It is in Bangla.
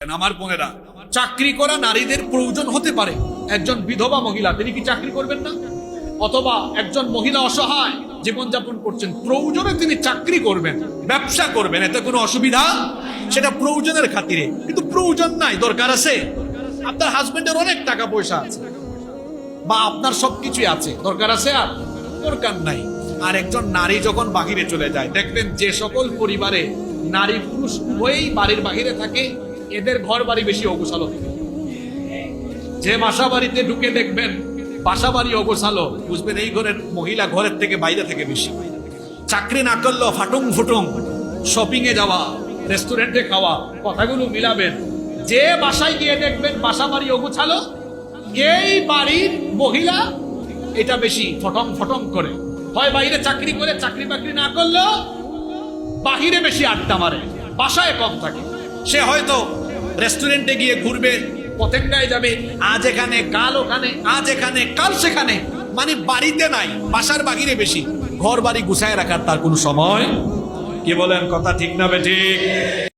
আমার বোনেরা, চাকরি করা নারীদের প্রয়োজন হতে পারে। একজন বিধবা মহিলা, তিনি কি চাকরি করবেন না? অথবা একজন মহিলা অসহায় জীবনযাপন করছেন, প্রয়োজনে তিনি চাকরি করবেন, ব্যবসা করবেন, এতে কোনো অসুবিধা, সেটা প্রয়োজনের খাতিরে। কিন্তু প্রয়োজন নাই, দরকার আছে। আপনার হাজবেন্ডের অনেক টাকা পয়সা আছে বা আপনার সবকিছুই আছে, দরকার আছে আর দরকার নাই। আর একজন নারী যখন বাহিরে চলে যায়, দেখবেন যে সকল পরিবারে নারী পুরুষ উভয়ই বাড়ির বাহিরে থাকে, এদের ঘর বাড়ি বেশি অগোছালো থাকে। যে বাসা বাড়িতে ঢুকে দেখবেন বাসা বাড়ি অগোছালো, বুঝবেন এই ঘরের মহিলা ঘরের থেকে বাইরে থেকে বেশি। চাকরি না করলেও ফাটুং ফুটুং শপিং এ যাওয়া, রেস্টুরেন্টে খাওয়া, কথাগুলো মিলাবেন। যে বাসায় গিয়ে দেখবেন বাসা বাড়ি অগোছালো, এই বাড়ির মহিলা এটা বেশি ফটং ফটং করে। হয় বাইরে চাকরি করে, চাকরি বাকরি না করলেও বাহিরে বেশি আড্ডা মারে, বাসায় কম থাকে। সে হয়তো রেস্টুরেন্টে গিয়ে ঘুরবে, পতেঙ্গায় যাবে, আজ এখানে কাল ওখানে, আজ এখানে কাল সেখানে, মানে বাড়িতে নাই, বাসার বাহিরে বেশি। ঘর বাড়ি গুছায় রাখার তার কোনো সময়। কি বলেন, কথা ঠিক না বেঠিক?